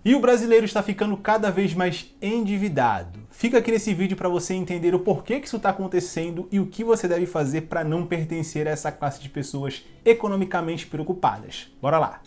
E o brasileiro está ficando cada vez mais endividado. Fica aqui nesse vídeo para você entender o porquê que isso está acontecendo e o que você deve fazer para não pertencer a essa classe de pessoas economicamente preocupadas. Bora lá!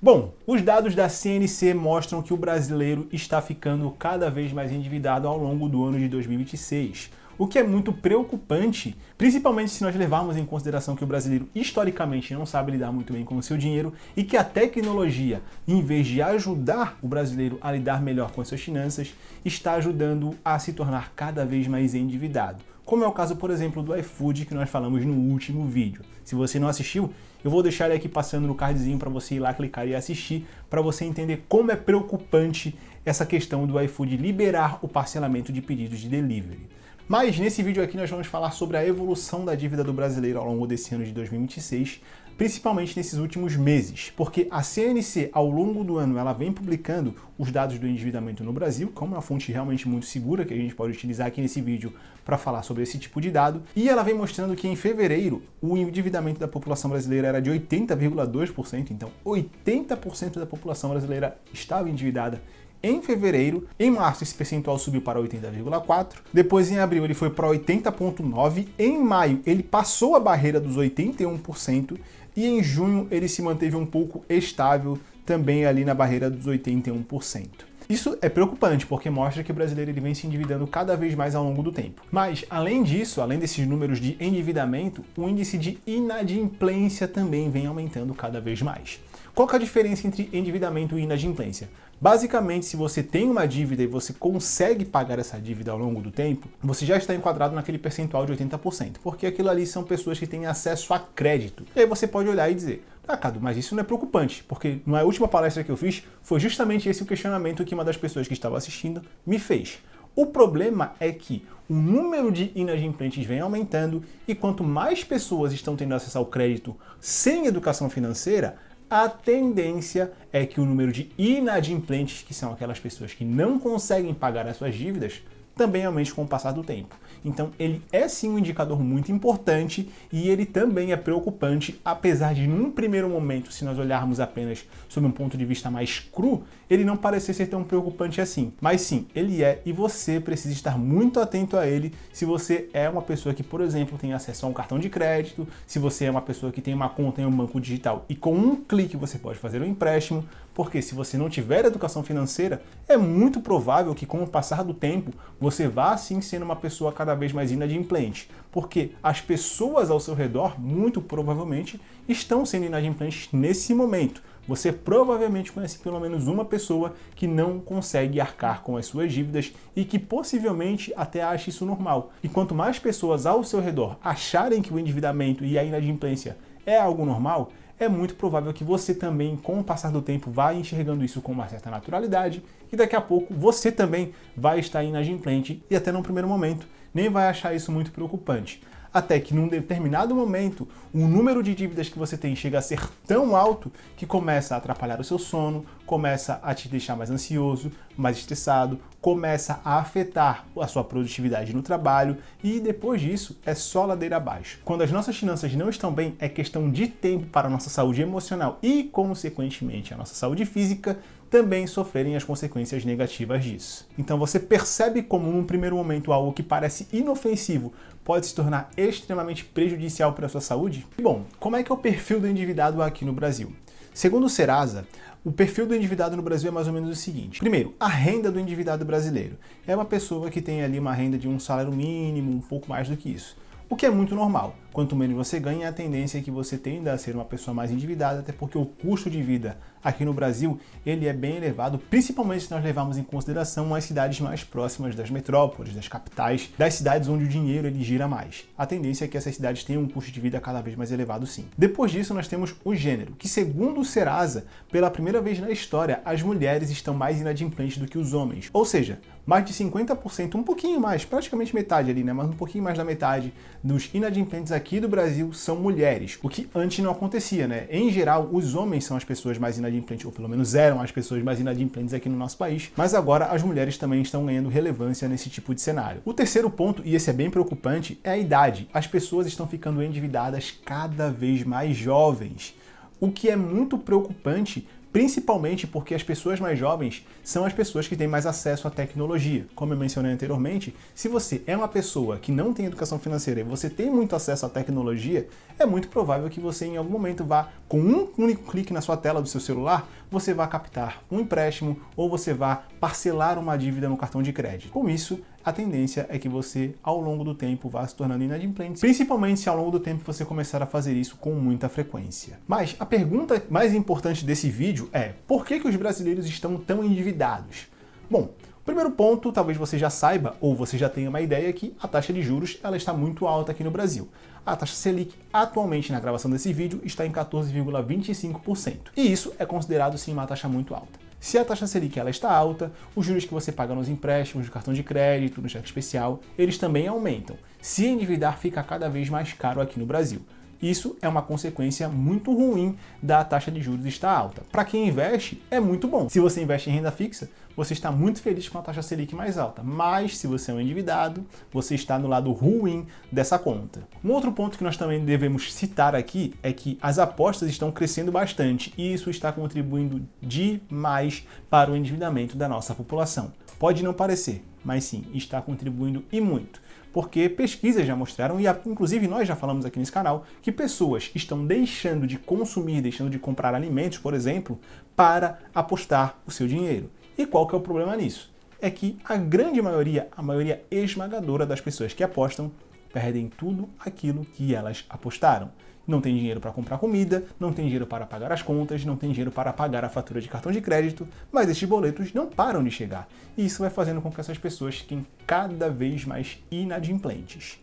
Bom, os dados da CNC mostram que o brasileiro está ficando cada vez mais endividado ao longo do ano de 2026. O que é muito preocupante, principalmente se nós levarmos em consideração que o brasileiro historicamente não sabe lidar muito bem com o seu dinheiro e que a tecnologia, em vez de ajudar o brasileiro a lidar melhor com as suas finanças, está ajudando a se tornar cada vez mais endividado. Como é o caso, por exemplo, do iFood que nós falamos no último vídeo. Se você não assistiu, eu vou deixar ele aqui passando no cardzinho para você ir lá clicar e assistir, para você entender como é preocupante essa questão do iFood liberar o parcelamento de pedidos de delivery. Mas nesse vídeo aqui nós vamos falar sobre a evolução da dívida do brasileiro ao longo desse ano de 2026, principalmente nesses últimos meses, porque a CNC ao longo do ano ela vem publicando os dados do endividamento no Brasil, como é uma fonte realmente muito segura que a gente pode utilizar aqui nesse vídeo para falar sobre esse tipo de dado, e ela vem mostrando que em fevereiro o endividamento da população brasileira era de 80,2%, então 80% da população brasileira estava endividada em fevereiro. Em março esse percentual subiu para 80,4%, depois em abril ele foi para 80,9%, em maio ele passou a barreira dos 81% e em junho ele se manteve um pouco estável também ali na barreira dos 81%. Isso é preocupante, porque mostra que o brasileiro ele vem se endividando cada vez mais ao longo do tempo. Mas, além disso, além desses números de endividamento, o índice de inadimplência também vem aumentando cada vez mais. Qual que é a diferença entre endividamento e inadimplência? Basicamente, se você tem uma dívida e você consegue pagar essa dívida ao longo do tempo, você já está enquadrado naquele percentual de 80%, porque aquilo ali são pessoas que têm acesso a crédito. E aí você pode olhar e dizer, Cadu, mas isso não é preocupante, porque na última palestra que eu fiz, foi justamente esse o questionamento que uma das pessoas que estava assistindo me fez. O problema é que o número de inadimplentes vem aumentando e quanto mais pessoas estão tendo acesso ao crédito sem educação financeira, a tendência é que o número de inadimplentes, que são aquelas pessoas que não conseguem pagar as suas dívidas, também aumente com o passar do tempo. Então ele é sim um indicador muito importante e ele também é preocupante, apesar de num primeiro momento, se nós olharmos apenas sob um ponto de vista mais cru, ele não parecer ser tão preocupante assim. Mas sim, ele é, e você precisa estar muito atento a ele se você é uma pessoa que, por exemplo, tem acesso a um cartão de crédito, se você é uma pessoa que tem uma conta em um banco digital e com um clique você pode fazer um empréstimo, porque se você não tiver educação financeira, é muito provável que com o passar do tempo você vá sim sendo uma pessoa cada vez mais inadimplente, porque as pessoas ao seu redor, muito provavelmente, estão sendo inadimplentes nesse momento. Você provavelmente conhece pelo menos uma pessoa que não consegue arcar com as suas dívidas e que possivelmente até acha isso normal. E quanto mais pessoas ao seu redor acharem que o endividamento e a inadimplência é algo normal, é muito provável que você também, com o passar do tempo, vá enxergando isso com uma certa naturalidade e daqui a pouco você também vai estar inadimplente e até num primeiro momento nem vai achar isso muito preocupante. Até que num determinado momento, o número de dívidas que você tem chega a ser tão alto que começa a atrapalhar o seu sono, começa a te deixar mais ansioso, mais estressado, começa a afetar a sua produtividade no trabalho e depois disso é só ladeira abaixo. Quando as nossas finanças não estão bem, é questão de tempo para a nossa saúde emocional e, consequentemente, a nossa saúde física também sofrerem as consequências negativas disso. Então você percebe como num primeiro momento algo que parece inofensivo pode se tornar extremamente prejudicial para a sua saúde? Bom, como é que é o perfil do endividado aqui no Brasil? Segundo o Serasa, o perfil do endividado no Brasil é mais ou menos o seguinte. Primeiro, a renda do endividado brasileiro. É uma pessoa que tem ali uma renda de um salário mínimo, um pouco mais do que isso. O que é muito normal. Quanto menos você ganha, a tendência é que você tenda a ser uma pessoa mais endividada, até porque o custo de vida aqui no Brasil ele é bem elevado, principalmente se nós levarmos em consideração as cidades mais próximas das metrópoles, das capitais, das cidades onde o dinheiro ele gira mais. A tendência é que essas cidades tenham um custo de vida cada vez mais elevado, sim. Depois disso, nós temos o gênero, que segundo o Serasa, pela primeira vez na história, as mulheres estão mais inadimplentes do que os homens. Ou seja, mais de 50%, um pouquinho mais, praticamente metade ali, né? Mas um pouquinho mais da metade dos inadimplentes aqui do Brasil são mulheres, o que antes não acontecia, né? Em geral, os homens são as pessoas mais inadimplentes, ou pelo menos eram as pessoas mais inadimplentes aqui no nosso país, mas agora as mulheres também estão ganhando relevância nesse tipo de cenário. O terceiro ponto, e esse é bem preocupante, é a idade. As pessoas estão ficando endividadas cada vez mais jovens, o que é muito preocupante, principalmente porque as pessoas mais jovens são as pessoas que têm mais acesso à tecnologia. Como eu mencionei anteriormente, se você é uma pessoa que não tem educação financeira e você tem muito acesso à tecnologia, é muito provável que você em algum momento vá, com um único clique na sua tela do seu celular, você vá captar um empréstimo ou você vá parcelar uma dívida no cartão de crédito. Com isso, a tendência é que você, ao longo do tempo, vá se tornando inadimplente, principalmente se ao longo do tempo você começar a fazer isso com muita frequência. Mas a pergunta mais importante desse vídeo é: por que os brasileiros estão tão endividados? Bom, o primeiro ponto, talvez você já saiba ou você já tenha uma ideia, que a taxa de juros ela está muito alta aqui no Brasil. A taxa Selic, atualmente na gravação desse vídeo, está em 14,25%. E isso é considerado sim uma taxa muito alta. Se a taxa Selic ela está alta, os juros que você paga nos empréstimos, no cartão de crédito, no cheque especial, eles também aumentam. Se endividar fica cada vez mais caro aqui no Brasil. Isso é uma consequência muito ruim da taxa de juros estar alta. Para quem investe, é muito bom. Se você investe em renda fixa, você está muito feliz com a taxa Selic mais alta. Mas, se você é um endividado, você está no lado ruim dessa conta. Um outro ponto que nós também devemos citar aqui é que as apostas estão crescendo bastante e isso está contribuindo demais para o endividamento da nossa população. Pode não parecer, mas sim, está contribuindo e muito. Porque pesquisas já mostraram, e inclusive nós já falamos aqui nesse canal, que pessoas estão deixando de consumir, deixando de comprar alimentos, por exemplo, para apostar o seu dinheiro. E qual que é o problema nisso? É que a grande maioria, a maioria esmagadora das pessoas que apostam, perdem tudo aquilo que elas apostaram. Não tem dinheiro para comprar comida, não tem dinheiro para pagar as contas, não tem dinheiro para pagar a fatura de cartão de crédito, mas esses boletos não param de chegar. E isso vai fazendo com que essas pessoas fiquem cada vez mais inadimplentes.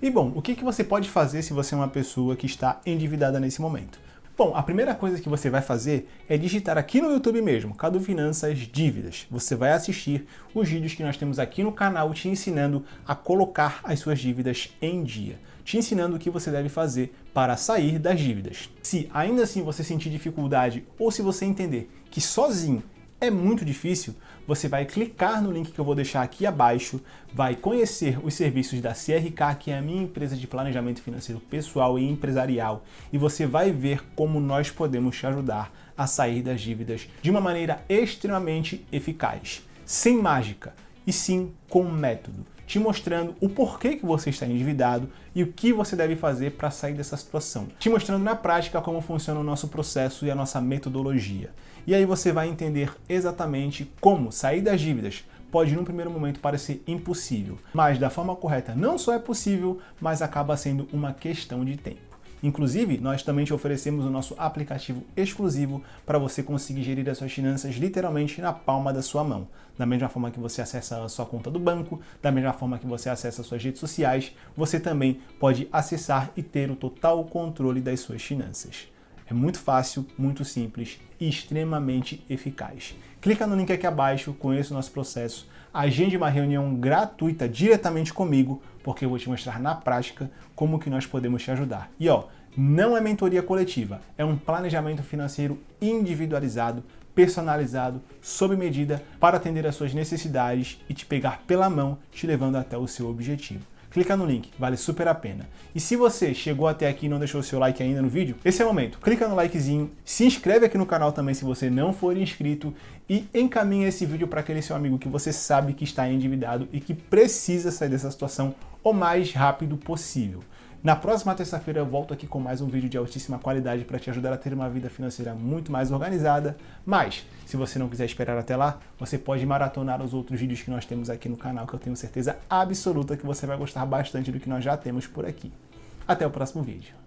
E bom, o que você pode fazer se você é uma pessoa que está endividada nesse momento? Bom, a primeira coisa que você vai fazer é digitar aqui no YouTube mesmo, Cadu Finanças Dívidas. Você vai assistir os vídeos que nós temos aqui no canal te ensinando a colocar as suas dívidas em dia, te ensinando o que você deve fazer para sair das dívidas. Se ainda assim você sentir dificuldade ou se você entender que sozinho é muito difícil, você vai clicar no link que eu vou deixar aqui abaixo, vai conhecer os serviços da CRK, que é a minha empresa de planejamento financeiro pessoal e empresarial, e você vai ver como nós podemos te ajudar a sair das dívidas de uma maneira extremamente eficaz, sem mágica, e sim com método, te mostrando o porquê que você está endividado e o que você deve fazer para sair dessa situação, te mostrando na prática como funciona o nosso processo e a nossa metodologia. E aí você vai entender exatamente como sair das dívidas pode, num primeiro momento, parecer impossível, mas da forma correta não só é possível, mas acaba sendo uma questão de tempo. Inclusive, nós também te oferecemos o nosso aplicativo exclusivo para você conseguir gerir as suas finanças literalmente na palma da sua mão. Da mesma forma que você acessa a sua conta do banco, da mesma forma que você acessa as suas redes sociais, você também pode acessar e ter o total controle das suas finanças. É muito fácil, muito simples e extremamente eficaz. Clica no link aqui abaixo, conheça o nosso processo, agende uma reunião gratuita diretamente comigo, porque eu vou te mostrar na prática como que nós podemos te ajudar. E não é mentoria coletiva, é um planejamento financeiro individualizado, personalizado, sob medida, para atender às suas necessidades e te pegar pela mão, te levando até o seu objetivo. Clica no link, vale super a pena. E se você chegou até aqui e não deixou o seu like ainda no vídeo, esse é o momento. Clica no likezinho, se inscreve aqui no canal também se você não for inscrito e encaminha esse vídeo para aquele seu amigo que você sabe que está endividado e que precisa sair dessa situação o mais rápido possível. Na próxima terça-feira eu volto aqui com mais um vídeo de altíssima qualidade para te ajudar a ter uma vida financeira muito mais organizada. Mas, se você não quiser esperar até lá, você pode maratonar os outros vídeos que nós temos aqui no canal, que eu tenho certeza absoluta que você vai gostar bastante do que nós já temos por aqui. Até o próximo vídeo.